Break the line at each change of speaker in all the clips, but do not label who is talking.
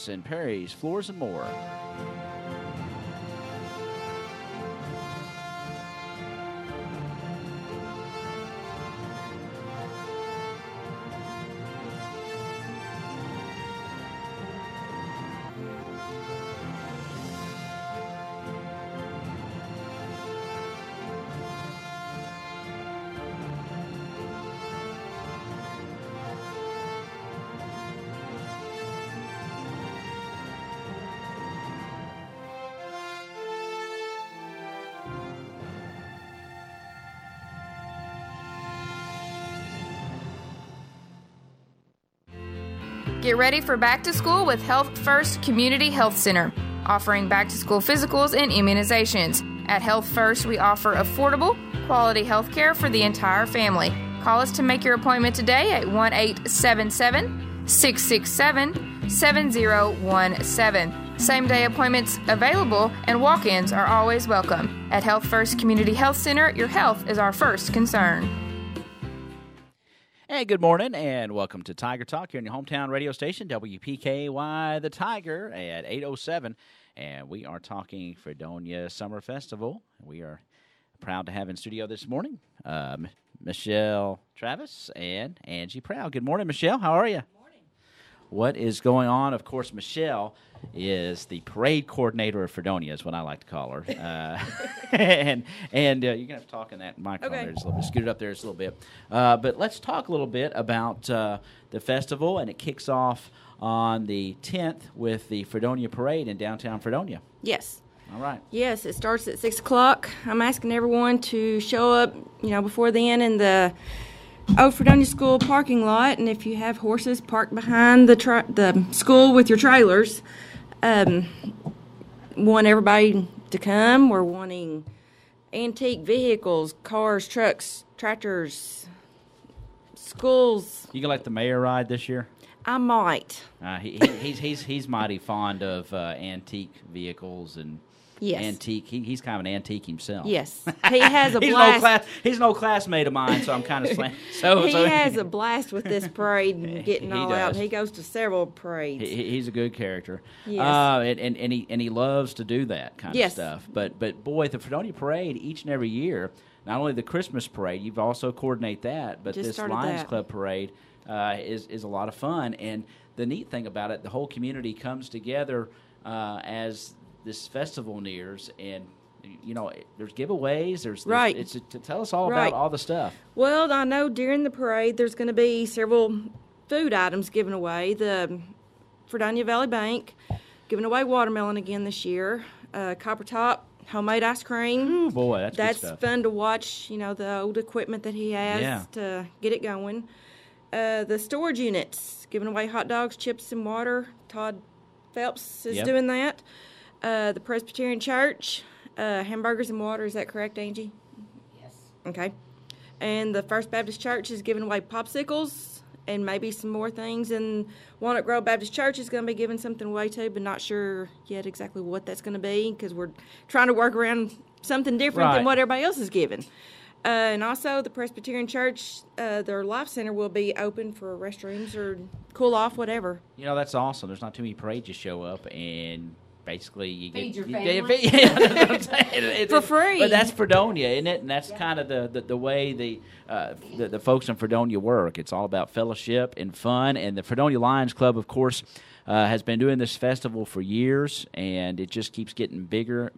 Travis and Perry's Floors and More.
Get ready for back to school with Health First Community Health Center, offering back to school physicals and immunizations. At Health First, we offer affordable, quality health care for the entire family. Call us to make your appointment today at 1-877-667-7017. Same-day appointments available and walk-ins are always welcome. At Health First Community Health Center, your health is our first concern.
Hey, good morning, and welcome to Tiger Talk here on your hometown radio station, WPKY The Tiger at 8:07. And we are talking Fredonia Summer Festival. We are proud to have in studio this morning Michelle Travis and Angie Prowell. Good morning, Michelle. How are you?
Good morning.
What is going on? Of course, Michelle is the parade coordinator of Fredonia, is what I like to call her. And you're going to have to talk in that microphone there just a little bit. Scoot it up there just a little bit. But let's talk a little bit about the festival, and it kicks off on the 10th with the Fredonia Parade in downtown Fredonia.
Yes.
All right.
Yes, it starts at 6 o'clock. I'm asking everyone to show up, before then in the Old Fredonia School parking lot. And if you have horses, park behind the school with your trailers. Want everybody to come. We're wanting antique vehicles, cars, trucks, tractors, schools.
You gonna let the mayor ride this year?
I might.
He's mighty fond of antique vehicles and
Yes.
antique. He's kind of an antique himself.
Yes. He has a blast.
He's an old classmate of mine, so I'm kind of slaying.
He has a blast with this parade and getting
He
all
does.
out. He goes to several parades.
He's a good character.
Yes.
And he loves to do that kind of
Yes.
stuff. But boy, the Fredonia Parade each and every year, not only the Christmas parade, you've also coordinate that, but
Just
this
started
Lions
that.
Club parade is a lot of fun. And the neat thing about it, the whole community comes together as this festival nears, and there's giveaways.
Right.
It's to tell us all
Right.
about all the stuff.
Well, I know during the parade there's going to be several food items given away. The Fredonia Valley Bank giving away watermelon again this year. Copper Top homemade ice cream.
Ooh, boy, that's good stuff.
fun to watch. The old equipment that he has
Yeah.
to get it going. The storage units giving away hot dogs, chips, and water. Todd Phelps is
Yep.
doing that. The Presbyterian Church, hamburgers and water. Is that correct, Angie?
Yes.
Okay. And the First Baptist Church is giving away popsicles and maybe some more things. And Walnut Grove Baptist Church is going to be giving something away too, but not sure yet exactly what that's going to be because we're trying to work around something different
Right.
than what everybody else is giving. And also the Presbyterian Church, their Life Center will be open for restrooms or cool off, whatever.
That's awesome. There's not too many parades you show up and basically you
Feed
get
your
you-
family.
Yeah, that's what I'm saying.
For free.
But that's Fredonia, isn't it? And that's kind of the way the folks in Fredonia work. It's all about fellowship and fun. And the Fredonia Lions Club, of course, has been doing this festival for years, and it just keeps getting bigger,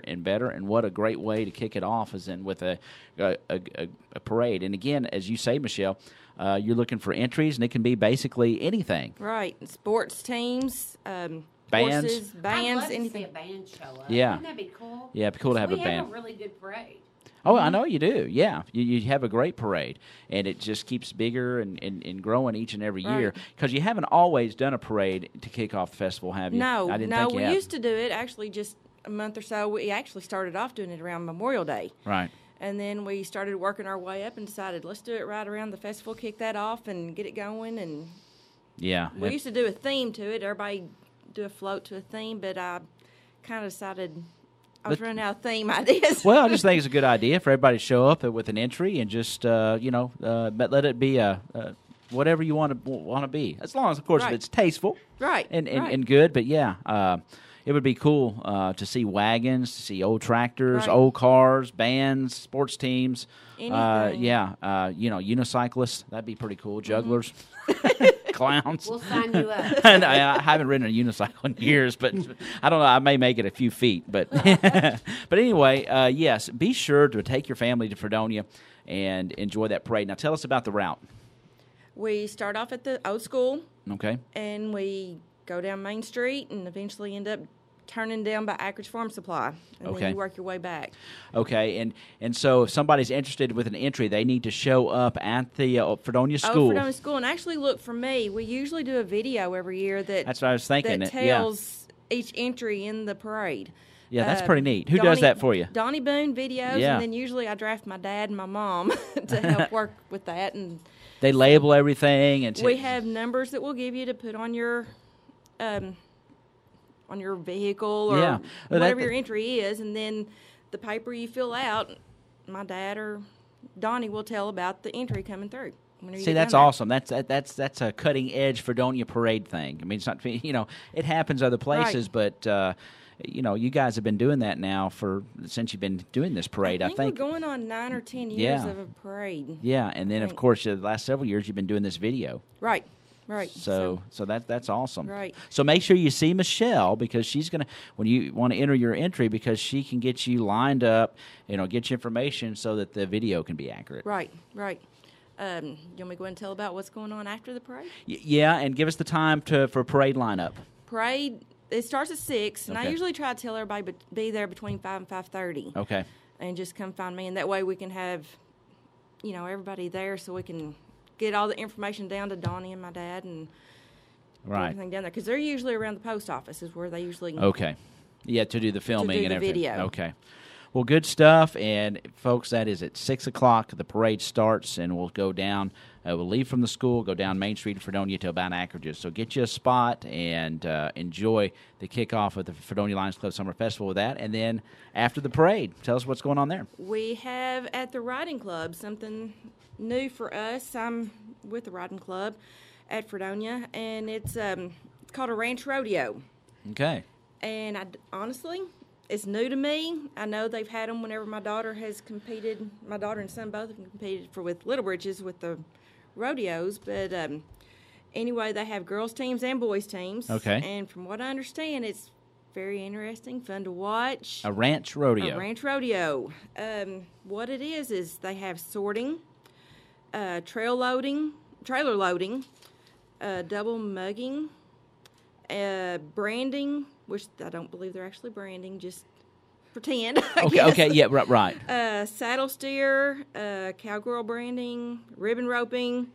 and better. And what a great way to kick it off is with a parade. And again, as you say, Michelle, you're looking for entries, and it can be basically anything.
Right. Sports teams,
Bands.
horses,
I'd
bands,
love to
anything.
see a band show up.
Yeah.
Wouldn't that be cool?
Yeah, it'd be cool to have a
We
band.
have a really good parade.
Oh, I know you do. Yeah, you have a great parade, and it just keeps bigger and growing each and every year.
Right.
Because you haven't always done a parade to kick off the festival, have you?
No,
I didn't think you
we
have.
used to do it actually just a month or so. We actually started off doing it around Memorial Day.
Right.
And then we started working our way up and decided, let's do it right around the festival, kick that off and get it going. And
Yeah.
we used to do a theme to it. Everybody do a float to a theme, but I kind of decided I was running out of theme ideas.
Well, I just think it's a good idea for everybody to show up with an entry and just, but let it be whatever you want to be, as long as, of course, if
Right.
it's tasteful,
Right,
and
right.
good. But yeah, it would be cool to see wagons, to see old tractors,
Right.
old cars, bands, sports teams.
Anything.
Unicyclists. That'd be pretty cool. Jugglers, clowns.
We'll sign you up.
And I haven't ridden a unicycle in years, but I don't know. I may make it a few feet, but but anyway, yes. Be sure to take your family to Fredonia and enjoy that parade. Now, tell us about the route.
We start off at the old school,
Okay.
and we go down Main Street and eventually end up turning down by Acreage Farm Supply. And
Okay.
then you work your way back.
Okay, and so if somebody's interested with an entry, they need to show up at the Fredonia School.
Fredonia School. And actually, look, for me, we usually do a video every year
That's what I was thinking.
that
Yeah.
tells each entry in the parade.
Yeah, that's pretty neat. Who does that for you?
Donnie Boone videos,
Yeah.
and then usually I draft my dad and my mom to help work with that. And
They label everything, and
we have numbers that we'll give you to put on your vehicle or
Yeah. Well,
whatever your entry is, and then the paper you fill out, my dad or Donnie will tell about the entry coming through. whenever you
See,
get
that's
down there.
awesome. That's a cutting edge Fredonia parade thing. I mean, it's not, it happens other places, but you guys have been doing that now since you've been doing this parade.
I think we're going on 9 or 10 years
Yeah.
of a parade.
Yeah, and then of course the last several years you've been doing this video.
Right.
So that's awesome.
Right.
So make sure you see Michelle, because she's gonna, when you want to enter your entry, because she can get you lined up, get you information so that the video can be accurate.
Right. You want me to go ahead and tell about what's going on after the parade?
Yeah, and give us the time for parade lineup.
Parade, it starts at 6, and I
Okay.
usually try to tell everybody to be there between 5 and 5:30.
Okay.
And just come find me, and that way we can have, everybody there, so we can get all the information down to Donnie and my dad and get
Right.
everything down there, because they're usually around the post office is where they usually
Okay. Yeah, to do the filming
do
and
the
everything.
video.
Okay. Well, good stuff. And, folks, that is at 6 o'clock. The parade starts, and we'll go down. We'll leave from the school, go down Main Street in Fredonia to about Anchorage. So get you a spot and enjoy the kickoff of the Fredonia Lions Club Summer Festival with that. And then after the parade, tell us what's going on there.
We have at the Riding Club something new for us. I'm with the Riding Club at Fredonia, and it's called a ranch rodeo.
Okay.
And honestly, it's new to me. I know they've had them whenever my daughter has competed. My daughter and son both have competed with Little Bridges with the rodeos. But anyway, they have girls teams and boys teams.
Okay.
And from what I understand, it's very interesting, fun to watch.
A ranch rodeo.
A ranch rodeo. What it is they have sorting, trailer loading, double mugging, branding, which I don't believe they're actually branding, just pretend. I guess.
Okay, yeah, right.
Saddle steer, cowgirl branding, ribbon roping.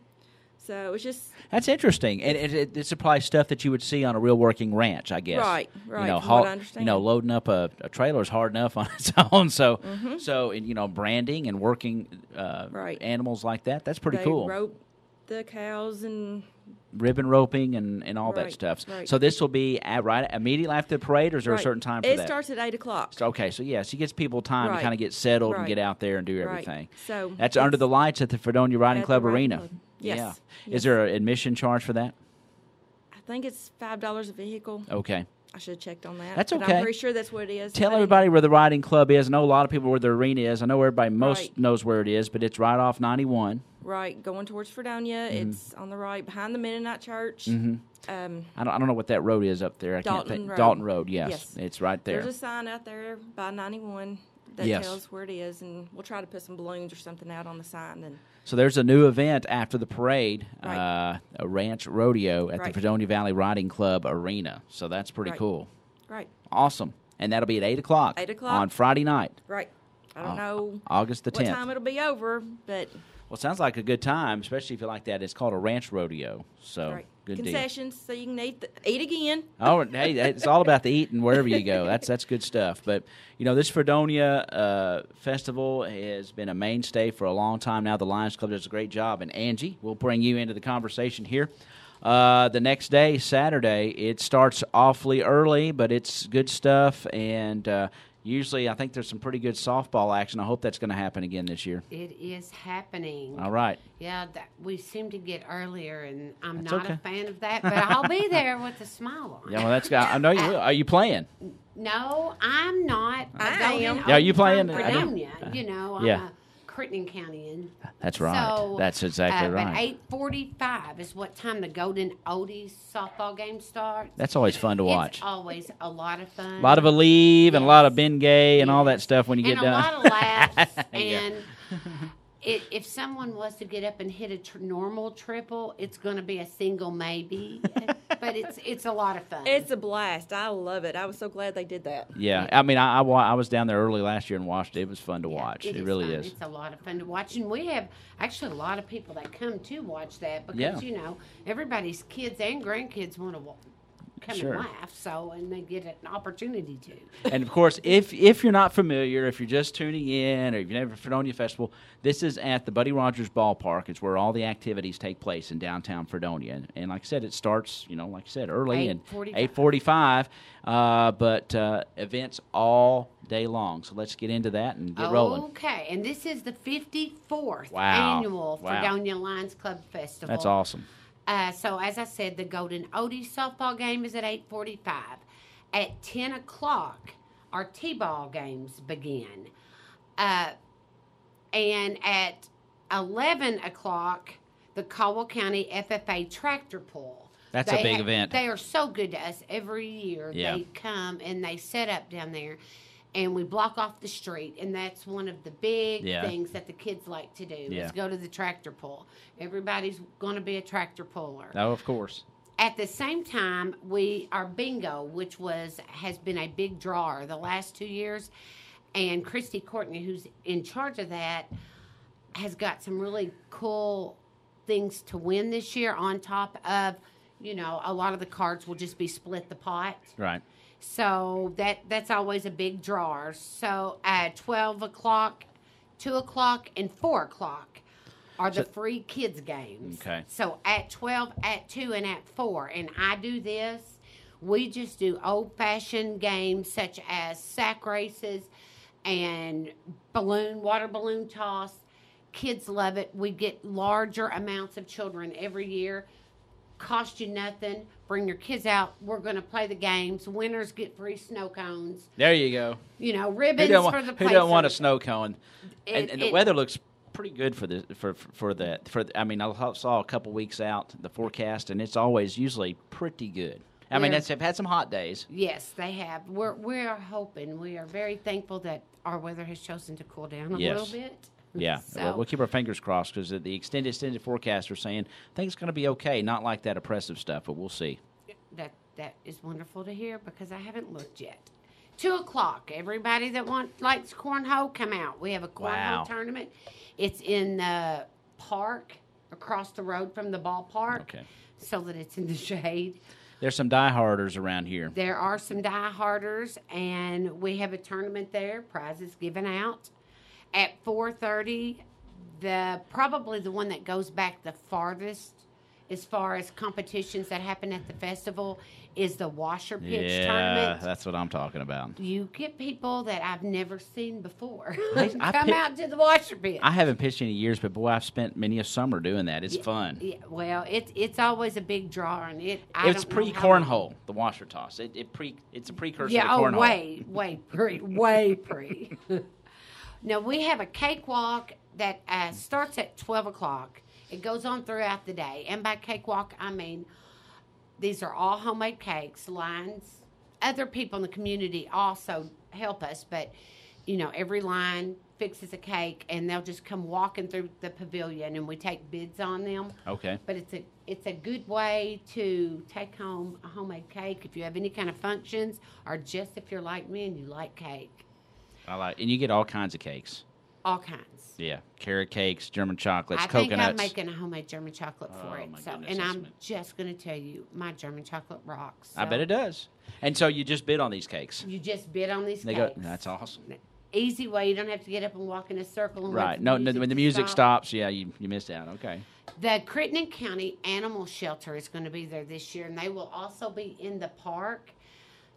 So it's just
That's interesting, and it's probably stuff that you would see on a real working ranch, I guess.
Right,
You know,
from what I understand.
loading up a trailer is hard enough on its own. So,
Mm-hmm.
and, branding and working
Right.
animals like that—that's pretty
they
cool.
rope the cows and
Ribbon roping and all that
Right,
stuff.
right.
So this will be right immediately after the parade, or is there a
Right.
certain time for
it
that?
starts at 8 o'clock.
So, okay, so yes, it gives people time to
Right.
kind of get settled and
Right.
get out there and do
Right.
everything.
So
That's under the lights at the Fredonia Riding
at
Club
the Riding
Arena.
Club. Yes.
Yeah.
Yes.
Is there an admission charge for that?
I think it's $5 a vehicle.
Okay.
I should have checked on that.
That's
but
okay.
I'm pretty sure that's what it is.
Tell
But
everybody where the riding club is. I know a lot of people where the arena is. I know everybody most
Right.
knows where it is, but it's right off 91.
Right, going towards Fredonia.
Mm-hmm.
It's on the right behind the Mennonite Church.
I don't know what that road is up there. I can't
Dalton
think.
Road.
Dalton Road, yes.
Yes.
It's right there.
There's a sign out there by 91 that
Yes.
tells where it is, and we'll try to put some balloons or something out on the sign. And
So there's a new event after the parade,
Right.
a ranch rodeo at the
Right.
Fredonia Valley Riding Club Arena. So that's pretty
Right.
cool.
right,
Awesome. And that'll be at 8 o'clock.
8 o'clock.
On Friday night,
right. I don't know
August the
what
10th.
time it'll be over, but
Well, it sounds like a good time, especially if you like that. It's called a ranch rodeo. So
right.
good deal.
Concessions, so you can eat again.
Oh, hey, it's all about the eating wherever you go. That's good stuff. But, this Fredonia festival has been a mainstay for a long time now. The Lions Club does a great job. And, Angie, we'll bring you into the conversation here. The next day, Saturday, it starts awfully early, but it's good stuff. And Usually, I think there's some pretty good softball action. I hope that's going to happen again this year.
It is happening.
All right.
Yeah, we seem to get earlier, and I'm
That's
not
okay.
a fan of that, but I'll be there with a smile on.
Yeah, well, that's got. I know you will. Are you playing?
No, I'm not.
I am.
Yeah, you playing?
From
I know.
Fredonia, I'm
Yeah.
a Crittenden County.
That's right.
So,
That's exactly
But
right.
8:45 is what time the Golden Oldies softball game starts.
That's always fun to watch.
It's always a lot of fun.
A lot of Aleve and a lot of Ben Gay and all that stuff when you
and
get done.
a lot of laughs.
Yeah.
And if someone was to get up and hit a normal triple, it's going to be a single maybe. But it's a lot of fun.
It's a blast. I love it. I was so glad they did that.
Yeah, I mean, I was down there early last year and watched it. It was fun to watch. It really
fun.
is.
It's a lot of fun to watch, and we have actually a lot of people that come to watch that because
Yeah.
Everybody's kids and grandkids want to come
Sure.
and laugh, and they get an opportunity to.
And of course, if you're not familiar, if you're just tuning in, or if you've never Fredonia Festival, this is at the Buddy Rogers Ballpark. It's where all the activities take place in downtown Fredonia. And like I said, it starts, like I said, early and 8:45. But events all day long. So let's get into that and get rolling.
Okay, and this is the 54th
Wow.
annual
Wow.
Fredonia Lions Club Festival.
That's awesome.
So as I said, the Golden Oldies softball game is at 8:45. At 10 o'clock, our T-ball games begin. And at 11 o'clock, the Caldwell County FFA tractor pull.
That's a big event.
They are so good to us every year.
Yeah.
They come and they set up down there. And we block off the street, and that's one of the big things that the kids like to do is go to the tractor pull. Everybody's going to be a tractor puller.
Oh, of course.
At the same time, our bingo, which has been a big drawer the last 2 years, and Christy Courtney, who's in charge of that, has got some really cool things to win this year. On top of, a lot of the cards will just be split the pot.
Right.
So that's always a big drawer. So at 12 o'clock, 2 o'clock, and 4 o'clock are the free kids games.
Okay.
So at 12, at 2, and at 4. And I do this. We just do old-fashioned games such as sack races and water balloon toss. Kids love it. We get larger amounts of children every year. Cost you nothing. Bring your kids out. We're going to play the games. Winners get free snow cones.
There you go.
Ribbons for the
Who don't want a snow cone? And the
It-
weather looks pretty good for that. I mean, I saw a couple weeks out the forecast, and it's always usually pretty good. I mean, they've had some hot days.
Yes, they have. We are hoping. We are very thankful that our weather has chosen to cool down a little bit.
Yeah,
So,
we'll keep our fingers crossed because the extended forecast are saying I think it's going to be okay. Not like that oppressive stuff, but we'll see.
that is wonderful to hear because I haven't looked yet. 2 o'clock. Everybody that likes cornhole, come out. We have a cornhole tournament. It's in the park across the road from the ballpark.
Okay.
So that it's in the shade.
There's some dieharders around here.
There are some dieharders, and we have a tournament there. Prizes given out. At 4:30, probably the one that goes back the farthest as far as competitions that happen at the festival is the washer pitch tournament.
That's what I'm talking about.
You get people that I've never seen before
I
come out to the washer pitch.
I haven't pitched in years, but boy, I've spent many a summer doing that. It's fun.
Yeah, well, it's always a big draw, and
It's
don't know how
pre-cornhole, the washer toss. It's a precursor to cornhole.
way pre. Now, we have a cakewalk that starts at 12 o'clock. It goes on throughout the day. And by cakewalk, I mean these are all homemade cakes, lines. Other people in the community also help us, but, every line fixes a cake, and they'll just come walking through the pavilion, and we take bids on them.
Okay.
But it's a good way to take home a homemade cake if you have any kind of functions, or just if you're like me and you like cake.
And you get all kinds of cakes.
All kinds.
Yeah, carrot cakes, German chocolates,
I think
coconuts.
I'm making a homemade German chocolate for it.
my
So,
goodness,
and
that's
I'm just going to tell you, my German chocolate rocks.
I bet it does. And so you just bid on these cakes.
You just bid on these
They
cakes.
go. That's awesome.
Easy way. You don't have to get up and walk in a circle. And wait
Right.
for
No,
music
when the
to
music
stop.
stops, you miss out. Okay.
The Crittenden County Animal Shelter is going to be there this year, and they will also be in the park.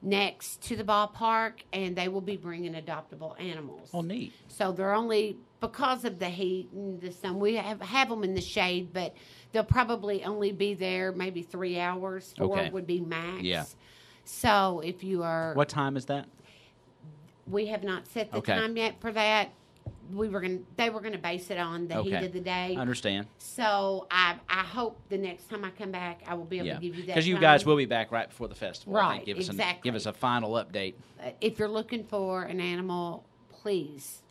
next to the ballpark, and they will be bringing adoptable animals.
Oh, neat.
So they're only, because of the heat and the sun, we have them in the shade, but they'll probably only be there maybe 3 hours. 4 would be max.
Yeah.
So if you are...
What time is that?
We have not set the time yet for that. They were gonna base it on the heat of the day.
I understand.
So I hope the next time I come back, I will be able to give you that.
Because you guys will be back right before the festival.
Right,
I think. Give us a final update.
If you're looking for an animal, please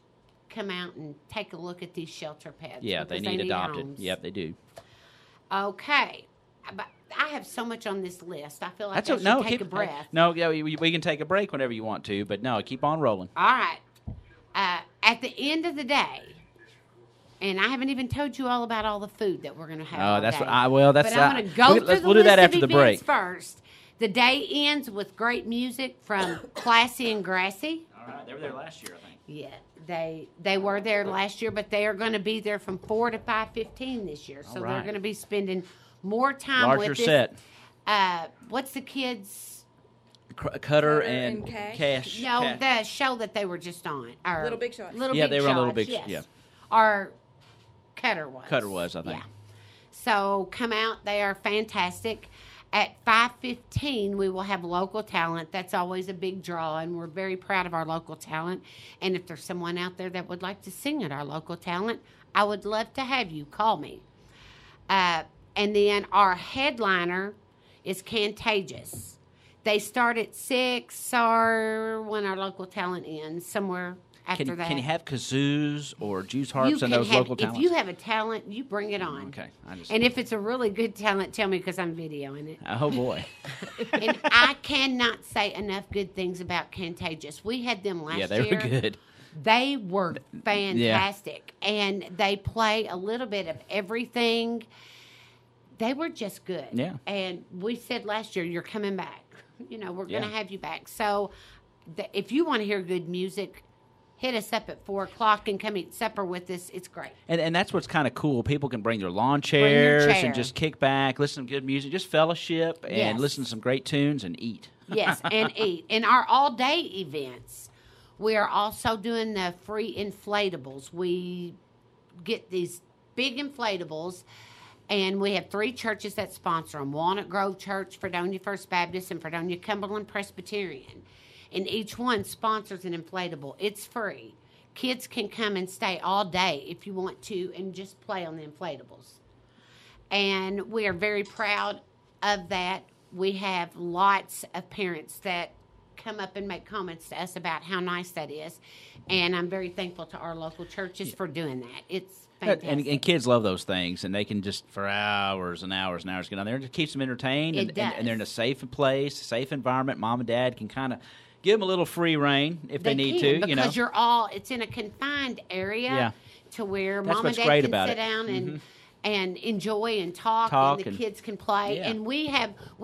come out and take a look at these shelter pets.
Yeah, they need adopted.
Homes.
Yep, they do.
Okay. But I have so much on this list. I feel like I should take a breath.
No, yeah, we can take a break whenever you want to, but no, keep on rolling.
All right. At the end of the day, and I haven't even told you all about all the food that we're going to have. Oh,
that's
day.
what I that's.
But I'm going to go through the
we'll do that
list
after
of
the break
first. The day ends with great music from Classy and Grassy.
All right, they were there last year, I think.
Yeah, they were there last year, but they are going to be there from 4 to 5:15 this year. So they're going to be spending more time with this.
Larger
set. What's the kids?
Cutter and Cash.
No, the show that they were just on.
Little Big Shots.
They were on Little Big Shots. Yeah.
Or Cutter was.
Cutter was, I think.
Yeah. So come out. They are fantastic. At 5:15, we will have local talent. That's always a big draw, and we're very proud of our local talent. And if there's someone out there that would like to sing at our local talent, I would love to have you. Call me. And then our headliner is Contagious. They start at 6 or when our local talent ends, somewhere after that.
Can you have kazoos or juice harps and those local talents?
If you have a talent, you bring it on.
Okay.
And if it's a really good talent, tell me because I'm videoing it.
Oh, boy.
And I cannot say enough good things about Contagious. We had them last year.
Yeah, they were good.
They were fantastic. Yeah. And they play a little bit of everything. They were just good.
Yeah.
And we said last year, you're coming back. We're going to have you back. So if you want to hear good music, hit us up at 4 o'clock and come eat supper with us. It's great.
And that's what's kind of cool. People can bring their lawn chairs and just kick back, listen to good music, just fellowship and listen to some great tunes and eat.
Yes, and eat. In our all-day events, we are also doing the free inflatables. We get these big inflatables. And we have 3 churches that sponsor them. Walnut Grove Church, Fredonia First Baptist, and Fredonia Cumberland Presbyterian. And each one sponsors an inflatable. It's free. Kids can come and stay all day if you want to and just play on the inflatables. And we are very proud of that. We have lots of parents that come up and make comments to us about how nice that is. And I'm very thankful to our local churches for doing that. It's fantastic.
And kids love those things, and they can just for hours and hours and hours get on there. It keeps them entertained, and they're in a safe place, safe environment. Mom and Dad can kind of give them a little free reign if they need to.
Because it's in a confined area to where Mom and Dad can sit down and enjoy and talk and the kids can play. Yeah. And we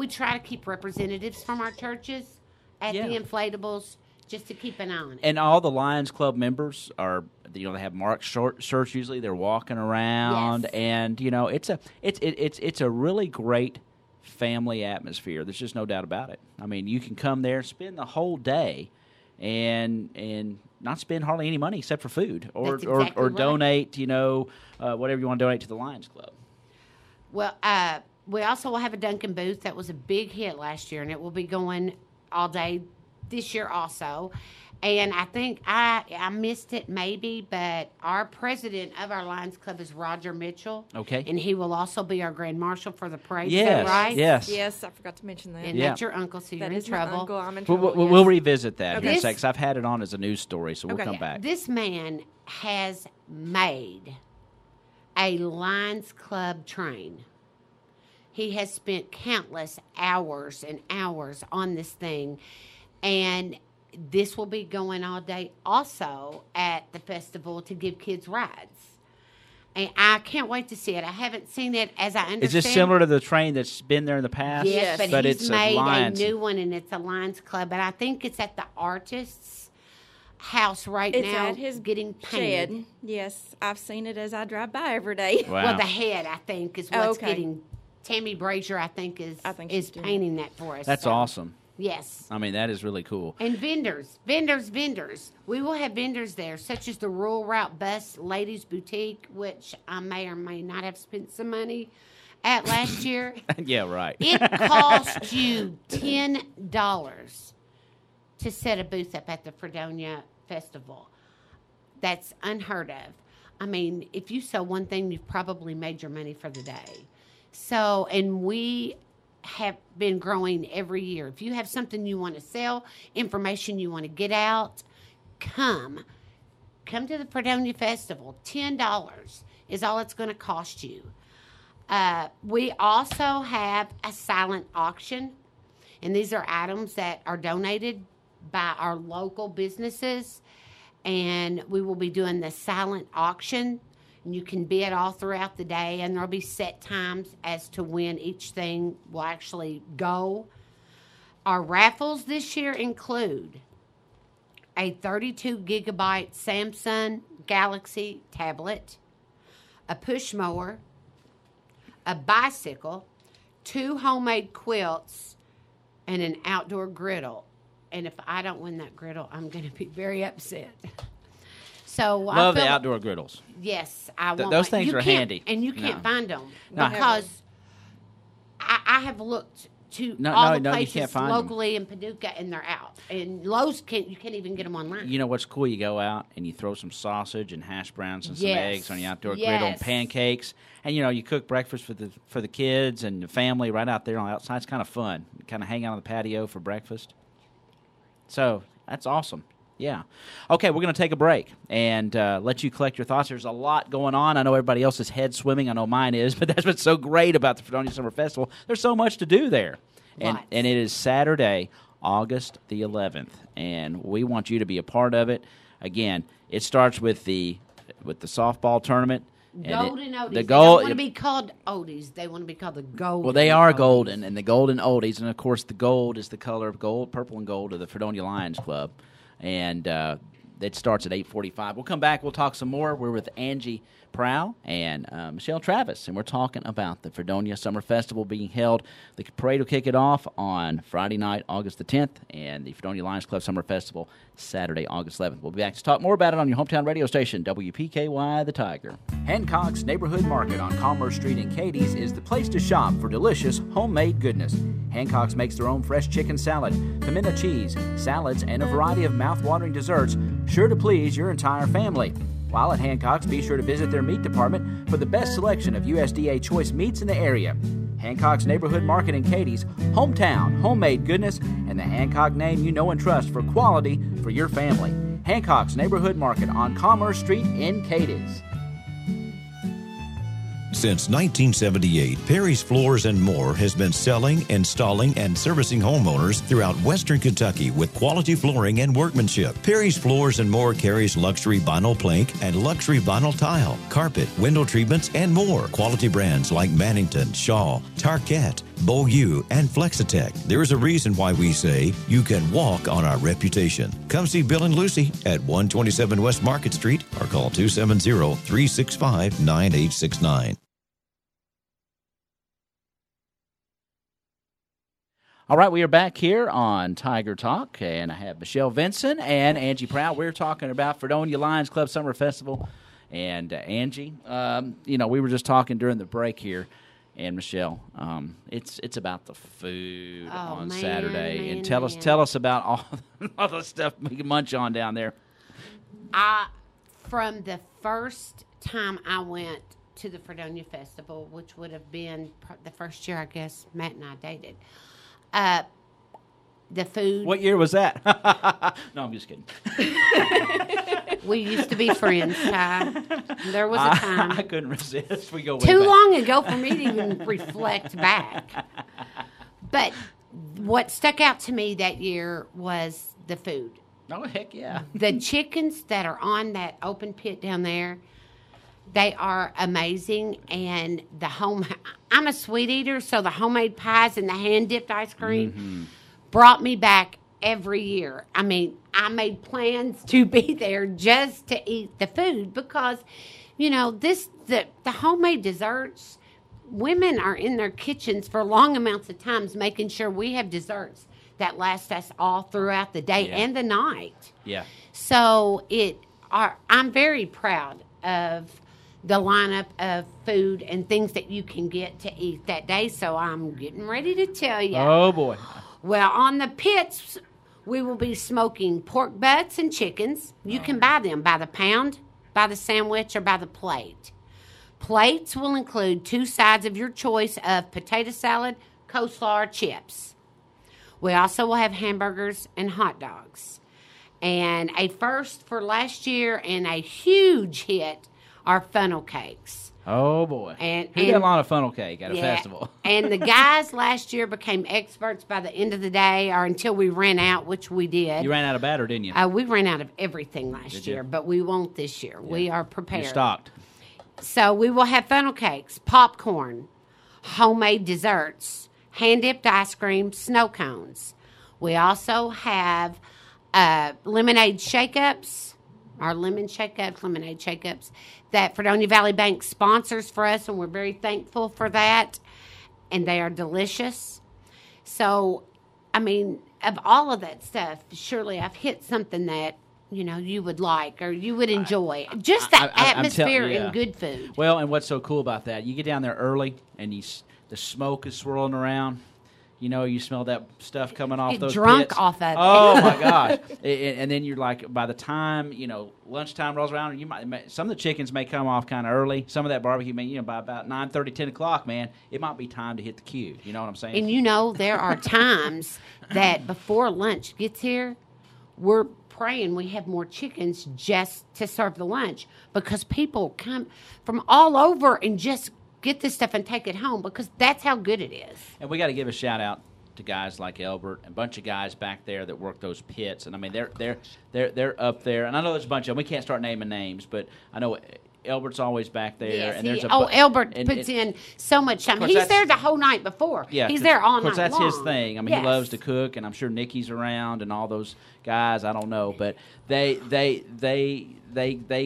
try to keep representatives from our churches at the inflatables just to keep an eye on it.
And all the Lions Club members are, they have marked shirts usually. They're walking around, and it's a really great family atmosphere. There's just no doubt about it. I mean, you can come there, spend the whole day, and not spend hardly any money except for food, or donate, whatever you want to donate to the Lions Club.
Well, we also will have a Dunkin' booth that was a big hit last year, and it will be going all day this year also. And I think I missed it maybe, but our president of our Lions Club is Roger Mitchell.
Okay.
And he will also be our grand marshal for the parade.
Yes.
Is that right?
Yes.
Yes, I forgot to mention that.
And that's your uncle, so you're in trouble.
My uncle. I'm in trouble.
We'll revisit that in a second, because I've had it on as a news story, so we'll come back.
This man has made a Lions Club train. He has spent countless hours and hours on this thing, and this will be going all day also at the festival to give kids rides. And I can't wait to see it. I haven't seen it, as I understand.
Is this similar to the train that's been there in the past?
Yes, but he's
it's
made a new one, and it's a Lions Club. And I think it's at the artist's house now.
It's at his
getting painted.
Shed. Yes, I've seen it as I drive by every day.
Wow.
Well, the head, I think, is what's getting... Tammy Brazier, I think is painting that for us.
That's awesome.
Yes.
I mean, that is really cool.
And vendors. We will have vendors there, such as the Rural Route Bus Ladies Boutique, which I may or may not have spent some money at last year.
Yeah, right.
It cost you $10 to set a booth up at the Fredonia Festival. That's unheard of. I mean, if you sell one thing, you've probably made your money for the day. So, and we have been growing every year. If you have something you want to sell, information you want to get out, come to the Fredonia Festival. $10 is all it's going to cost you. We also have a silent auction, and these are items that are donated by our local businesses, and we will be doing the silent auction. And you can bid all throughout the day, and there'll be set times as to when each thing will actually go. Our raffles this year include a 32-gigabyte Samsung Galaxy tablet, a push mower, a bicycle, 2 homemade quilts, and an outdoor griddle. And if I don't win that griddle, I'm going to be very upset. So
Love the outdoor griddles.
Yes, I want
those things are handy.
And you can't find them because I have looked to
No,
all the
you can't
places
find
locally in Paducah, and they're out. And Lowe's you can't even get them online.
You know what's cool? You go out and you throw some sausage and hash browns and some
Yes.
eggs on the outdoor griddle and pancakes, and you cook breakfast for the kids and the family right out there on the outside. It's kind of fun. You kind of hang out on the patio for breakfast. So that's awesome. Yeah. Okay, we're going to take a break and let you collect your thoughts. There's a lot going on. I know everybody else's head swimming. I know mine is, but that's what's so great about the Fredonia Summer Festival. There's so much to do there. And it is Saturday, August the 11th, and we want you to be a part of it. Again, it starts with the softball tournament.
Golden Oldies. They
don't
want to be called Oldies. They want to be called the Golden.
Well, they are
Oldies.
golden, and the Golden Oldies, and of course the gold is the color of gold, purple and gold of the Fredonia Lions Club, and it starts at 8:45. We'll come back. We'll talk some more. We're with Angie Prowell and Michelle Travis, and we're talking about the Fredonia Summer Festival being held. The parade will kick it off on Friday night, August the 10th, and the Fredonia Lions Club Summer Festival Saturday, August 11th. We'll be back to talk more about it on your hometown radio station, WPKY The Tiger. Hancock's Neighborhood Market on Commerce Street in Cadiz is the place to shop for delicious homemade goodness. Hancock's makes their own fresh chicken salad, pimento cheese, salads, and a variety of mouth-watering desserts, sure to please your entire family. While at Hancock's, be sure to visit their meat department for the best selection of USDA choice meats in the area. Hancock's Neighborhood Market in Cadiz, hometown, homemade goodness, and the Hancock name you know and trust for quality for your family. Hancock's Neighborhood Market on Commerce Street in Cadiz.
Since 1978, Perry's Floors and More has been selling, installing, and servicing homeowners throughout Western Kentucky with quality flooring and workmanship. Perry's Floors and More carries luxury vinyl plank and luxury vinyl tile, carpet, window treatments, and more. Quality brands like Mannington, Shaw, Tarkett, Beaulieu, and Flexitech. There's a reason why we say you can walk on our reputation. Come see Bill and Lucy at 127 West Market Street or call 270-365-9869.
All right, we are back here on Tiger Talk, and I have Michelle Vinson and Angie Prowell. We're talking about Fredonia Lions Club Summer Festival. And Angie, we were just talking during the break here, and Michelle, it's about the food on Saturday. And tell us about all the stuff we can munch on down there.
From the first time I went to the Fredonia Festival, which would have been the first year, I guess, Matt and I dated. The food.
What year was that? No, I'm just kidding.
We used to be friends, Ty. There was a time.
I couldn't resist. We go way
too
back.
long ago for me to even reflect back. But what stuck out to me that year was the food.
Oh, heck yeah.
The chickens that are on that open pit down there, they are amazing. And I'm a sweet eater, so the homemade pies and the hand-dipped ice cream brought me back every year. I mean, I made plans to be there just to eat the food because, the homemade desserts, women are in their kitchens for long amounts of times making sure we have desserts that last us all throughout the day and the night.
Yeah.
So I'm very proud of the lineup of food and things that you can get to eat that day. So I'm getting ready to tell you.
Oh, boy.
Well, on the pits, we will be smoking pork butts and chickens. You can buy them by the pound, by the sandwich, or by the plate. Plates will include 2 sides of your choice of potato salad, coleslaw, or chips. We also will have hamburgers and hot dogs. And a first for last year and a huge hit are funnel cakes.
Oh, boy.
And
Who got on a funnel cake at a festival?
And the guys last year became experts by the end of the day, or until we ran out, which we did.
You ran out of batter, didn't you?
We ran out of everything last year, but we won't this year. Yeah. We are prepared.
You're stocked.
So we will have funnel cakes, popcorn, homemade desserts, hand-dipped ice cream, snow cones. We also have lemonade shake-ups, our lemonade shake-ups that Fredonia Valley Bank sponsors for us, and we're very thankful for that, and they are delicious. So, I mean, of all of that stuff, surely I've hit something that, you would like or you would enjoy. Just the atmosphere and good food.
Well, and what's so cool about that, you get down there early, and the smoke is swirling around. You smell that stuff coming off those
drunk
pits.
Off of it.
Oh, my gosh. And then you're like, by the time, lunchtime rolls around, some of the chickens may come off kind of early. Some of that barbecue may, by about 9:30, 10 o'clock, man, it might be time to hit the queue. You know what I'm saying?
And there are times that before lunch gets here, we're praying we have more chickens just to serve the lunch, because people come from all over and just get this stuff and take it home, because that's how good it is.
And we got to give a shout out to guys like Elbert and a bunch of guys back there that work those pits. And I mean, they're up there. And I know there's a bunch of them. We can't start naming names, but I know Elbert's always back there.
Yes,
and there's
Elbert puts in so much time. He's there the whole night before.
Yeah,
he's there all night long.
Of course, that's his thing. I mean, he loves to cook, and I'm sure Nikki's around and all those guys. I don't know, but they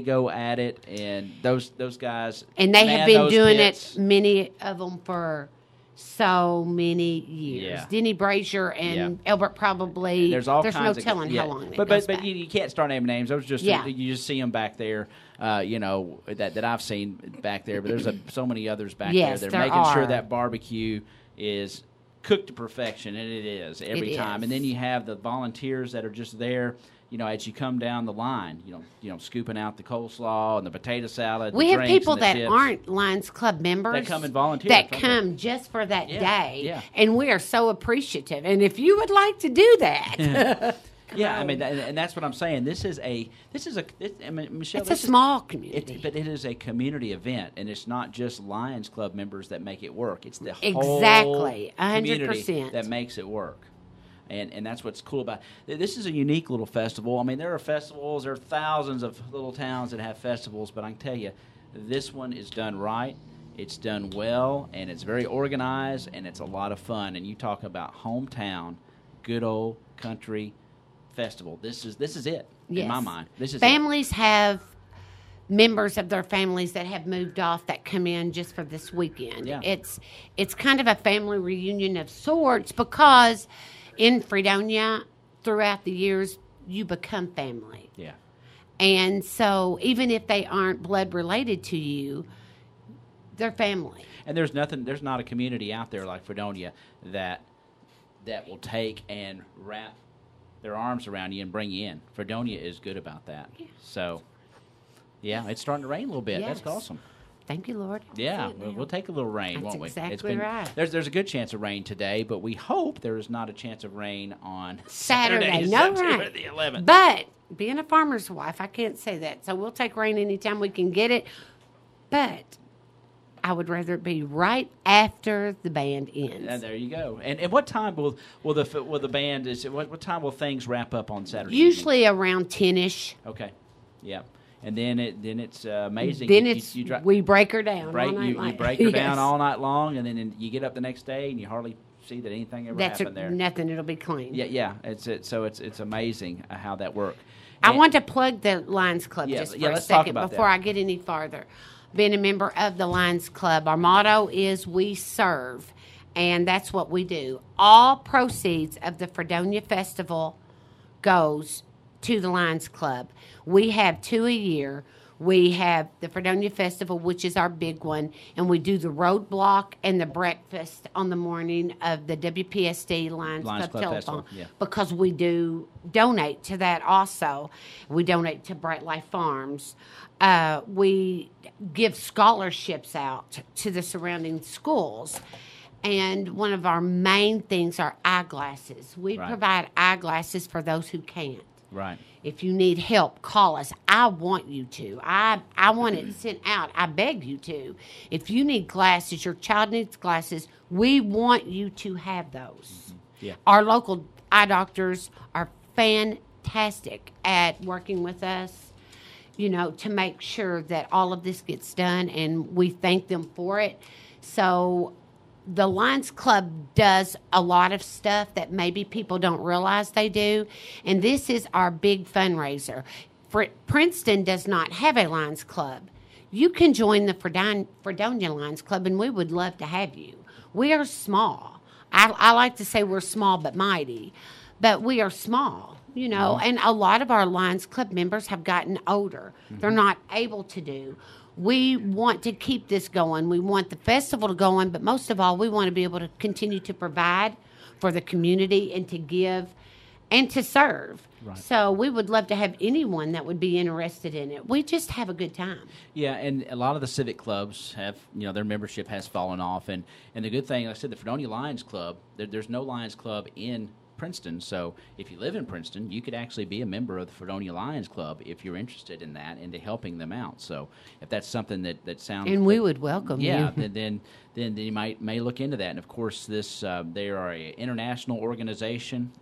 go at it, and those guys.
And they have been doing it, many of them, for so many years.
Yeah.
Denny Brazier and Elbert probably. There's no telling how long.
But you can't start naming names. Those just you just see them back there. That I've seen back there. But there's so many others back there. They're making sure that barbecue is cooked to perfection, and it is every time. And then you have the volunteers that are just there. As you come down the line, scooping out the coleslaw and the potato salad.
We have people that
chips.
Aren't Lions Club members
that come and volunteer.
That come just for that day. Yeah. And we are so appreciative. And if you would like to do that.
Yeah, I mean, and that's what I'm saying. Michelle,
it's a small community.
But it is a community event, and it's not just Lions Club members that make it work. It's the whole
community
100% that makes it work. And that's what's cool about it. This is a unique little festival. I mean, there are festivals. There are thousands of little towns that have festivals, but I can tell you, this one is done right. It's done well, and it's very organized, and it's a lot of fun. And you talk about hometown, good old country festival. This is it in my mind. This is
families have members of their families that have moved off that come in just for this weekend.
Yeah.
It's kind of a family reunion of sorts, because in Fredonia, throughout the years, you become family.
Yeah.
And so even if they aren't blood related to you, they're family.
And there's not a community out there like Fredonia that will take and wrap their arms around you and bring you in. Fredonia is good about that. Yeah. So, it's starting to rain a little bit.
Yes.
That's awesome.
Thank you, Lord.
Yeah, we'll take a little rain,
That's
won't we?
Exactly right.
There's a good chance of rain today, but we hope there is not a chance of rain on
Saturday.
No
September
rain. The 11th.
But being a farmer's wife, I can't say that. So we'll take rain anytime we can get it. But I would rather it be right after the band ends.
And there you go. And what time will the band what time will things wrap up on Saturday?
Usually around 10ish.
Okay. Yeah. And then it's amazing.
Then we break her down.
You break her down all night long, and then you get up the next day and you hardly see that anything ever happened there.
Nothing. It'll be clean.
Yeah. It's amazing how that works.
I want to plug the Lions Club just for a second before I get any farther. Being a member of the Lions Club, our motto is "We serve," and that's what we do. All proceeds of the Fredonia Festival goes to the Lions Club. We have 2 a year. We have the Fredonia Festival, which is our big one, and we do the roadblock and the breakfast on the morning of the WPSD Lions Club Telethon,
Festival, yeah.
because we do donate to that also. We donate to Bright Life Farms. We give scholarships out to the surrounding schools. And one of our main things are eyeglasses. We provide eyeglasses for those who can't.
Right.
If you need help, call us. I want you to. I want it sent out. I beg you to. If you need glasses, your child needs glasses, we want you to have those.
Yeah.
Our local eye doctors are fantastic at working with us, to make sure that all of this gets done, and we thank them for it. So the Lions Club does a lot of stuff that maybe people don't realize they do, and this is our big fundraiser. Princeton does not have a Lions Club. You can join the Fredonia Lions Club, and we would love to have you. We are small. I like to say we're small but mighty, but we are small, and a lot of our Lions Club members have gotten older. Mm-hmm. They're not able to do. We want to keep this going. We want the festival to go on, but most of all, we want to be able to continue to provide for the community and to give and to serve. Right. So we would love to have anyone that would be interested in it. We just have a good time.
Yeah, and a lot of the civic clubs have, their membership has fallen off. And the good thing, like I said, the Fredonia Lions Club, there's no Lions Club in Princeton, so if you live in Princeton, you could actually be a member of the Fredonia Lions Club if you're interested in that and to helping them out. So if that's something that sounds,
and we would welcome you.
then you may look into that. And of course, they are an international organization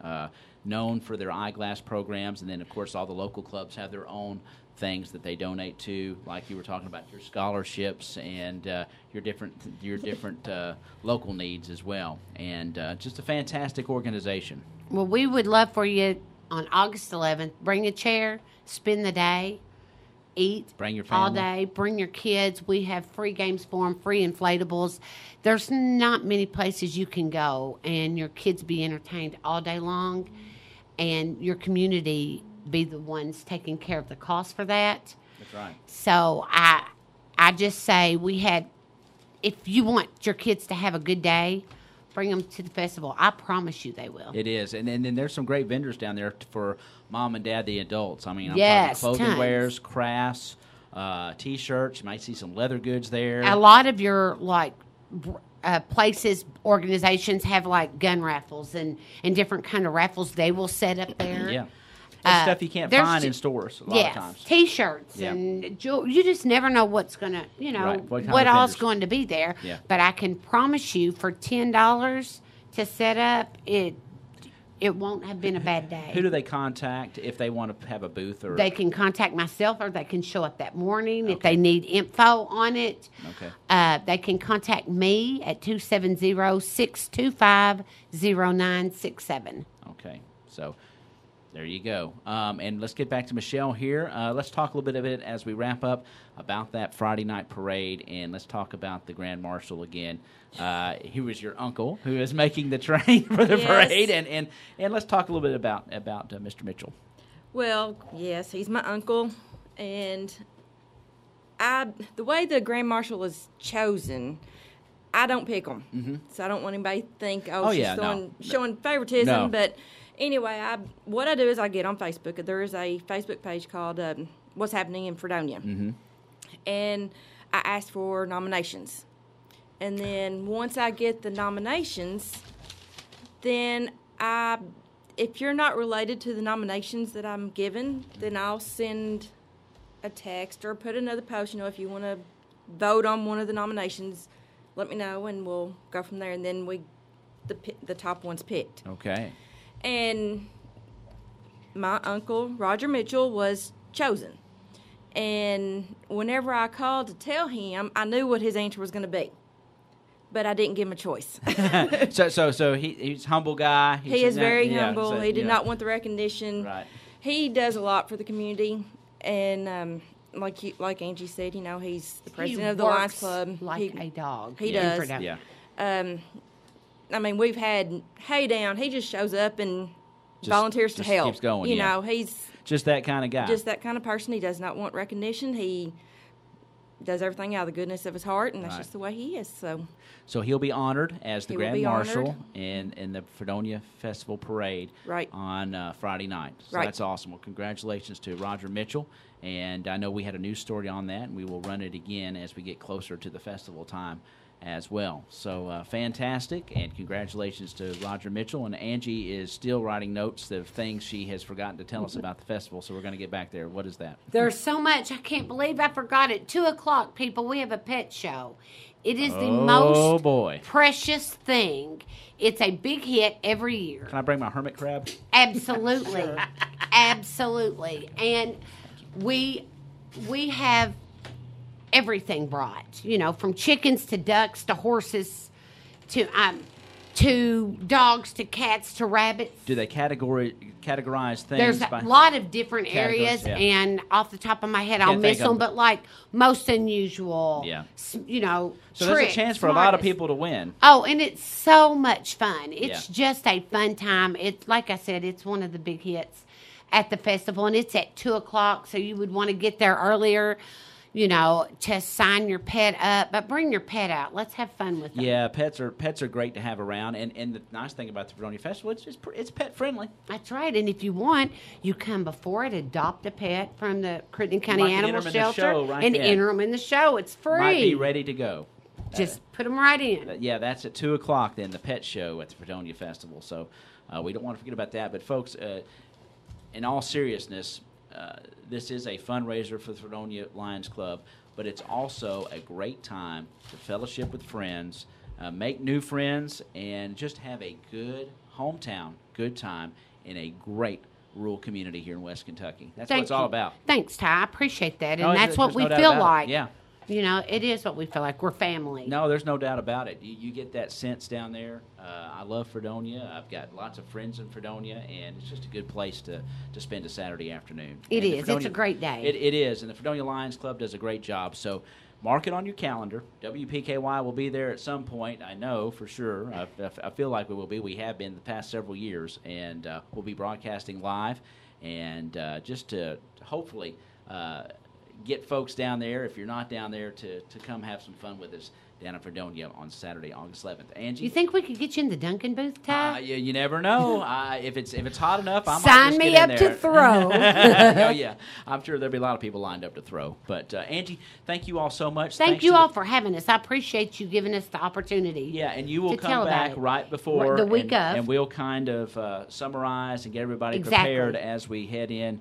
known for their eyeglass programs, and then of course all the local clubs have their own things that they donate to, like you were talking about your scholarships and your different local needs as well, and just a fantastic organization.
Well, we would love for you on August 11th, bring a chair, spend the day, eat
bring your family
all day, bring your kids. We have free games for them, free inflatables. There's not many places you can go and your kids be entertained all day long, and your community be the ones taking care of the cost for that.
That's right.
So I just say if you want your kids to have a good day, bring them to the festival. I promise you they will.
It is. And then there's some great vendors down there for mom and dad, the adults. I mean, I'm
yes,
talking clothing
tons.
wares, crafts, T-shirts. You might see some leather goods there.
A lot of your, places, organizations have, gun raffles and different kind of raffles they will set up there.
Yeah. That's stuff you can't find in stores a lot of times.
T-shirts and you just never know what's going to, what all's going to be there.
Yeah.
But I can promise you for $10 to set up, it won't have been a bad day.
Who do they contact if they want to have a booth? Or
they can contact myself, or they can show up that morning if they need info on it.
Okay.
They can contact me at 270-625-0967.
Okay. So there you go. And let's get back to Michelle here. Let's talk a little bit as we wrap up about that Friday night parade, and let's talk about the Grand Marshal again. He was your uncle who is making the train for the parade, and let's talk a little bit about Mr. Mitchell.
Well, yes, he's my uncle, and the way the Grand Marshal is chosen, I don't pick them, so I don't want anybody to think, showing favoritism,
No.
But anyway, what I do is I get on Facebook. There is a Facebook page called What's Happening in Fredonia. Mm-hmm. And I ask for nominations. And then once I get the nominations, then if you're not related to the nominations that I'm given, then I'll send a text or put another post. If you want to vote on one of the nominations, let me know, and we'll go from there. And then the top one's picked.
Okay.
And my uncle, Roger Mitchell, was chosen. And whenever I called to tell him, I knew what his answer was going to be. But I didn't give him a choice.
So he's a humble guy.
He is very humble. He did not want the recognition.
Right.
He does a lot for the community. And like Angie said, he's the president of the Lions Club.
Like a dog.
He does.
Yeah.
I mean, we've had Hay Down. He just shows up and volunteers to help.
Keeps going,
You know, he's
just that kind of guy.
just that kind of person. He does not want recognition. He does everything out of the goodness of his heart, and that's just the way he is.
So he'll be honored as the
He will
Grand
be
Marshal
honored.
in the Fredonia Festival Parade on Friday night. So that's awesome. Well, congratulations to Roger Mitchell. And I know we had a news story on that, and we will run it again as we get closer to the festival time as well. So fantastic, and congratulations to Roger Mitchell. And Angie is still writing notes of things she has forgotten to tell us about the festival, so we're going to get back there. What is that?
There's so much. I can't believe I forgot it. 2 o'clock, people, we have a pet show. It is the most precious thing. It's a big hit every year.
Can I bring my hermit crab?
Absolutely. Absolutely. And we have everything brought, you know, from chickens to ducks to horses to dogs to cats to rabbits.
Do they categorize things?
There's a lot of different areas, and off the top of my head, I'll miss them, but like most unusual, you know,
so there's a chance for a lot of people to win.
Oh, and it's so much fun. It's just a fun time. It's like I said, it's one of the big hits at the festival, and it's at 2 o'clock, so you would want to get there earlier, you know, to sign your pet up. But bring your pet out. Let's have fun with them.
Yeah, pets are great to have around, and the nice thing about the Fredonia Festival, it's pet friendly.
That's right, and if you want, you come before it, adopt a pet from the Crittenden County Animal Shelter, and enter them in the show. It's free.
Might be ready to go.
Just put them right in.
Yeah, that's at 2 o'clock then, the pet show at the Fredonia Festival. So we don't want to forget about that. But folks, in all seriousness, this is a fundraiser for the Fredonia Lions Club, but it's also a great time to fellowship with friends, make new friends, and just have a good hometown, good time in a great rural community here in West Kentucky. That's what it's all about.
Thanks, Ty. I appreciate that, and that's what we feel like. Yeah. You know, it is what we feel like. We're family.
No, there's no doubt about it. You get that sense down there. I love Fredonia. I've got lots of friends in Fredonia, and it's just a good place to spend a Saturday afternoon.
It is. It's a great day.
It is, and the Fredonia Lions Club does a great job. So mark it on your calendar. WPKY will be there at some point, I know for sure. I feel like we will be. We have been the past several years, and we'll be broadcasting live, and just to hopefully get folks down there, if you're not down there, to come have some fun with us down in Fredonia on Saturday, August 11th. Angie?
You think we could get you in the Duncan booth, Ty?
You never know. If it's hot enough, I might
Sign
just
me
get in
up
there.
to throw.
Oh, yeah. I'm sure there'll be a lot of people lined up to throw. But, Angie, thank you all so much.
Thank you all for having us. I appreciate you giving us the opportunity.
Yeah, and you will come back right before.
The week of.
And we'll kind of summarize and get everybody prepared as we head in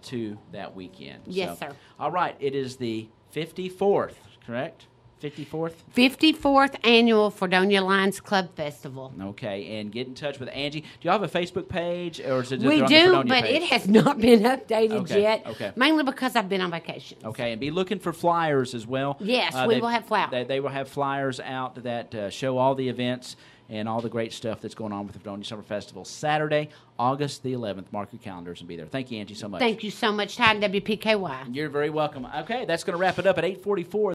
to that weekend.
Yes, sir.
All right. It is the 54th, correct? 54th?
54th Annual Fredonia Lions Club Festival.
Okay, and get in touch with Angie. Do you have a Facebook page? Or is it just
we
on
do,
the Fredonia
but
page?
it has not been updated yet.
Okay.
Mainly because I've been on vacation.
Okay, and be looking for flyers as well.
Yes, we will have flyers.
They will have flyers out that show all the events and all the great stuff that's going on with the Fredonia Summer Festival. Saturday, August the 11th. Mark your calendars and be there. Thank you, Angie, so much.
Thank you so much, Ty and WPKY.
You're very welcome. Okay, that's going to wrap it up at 8:44.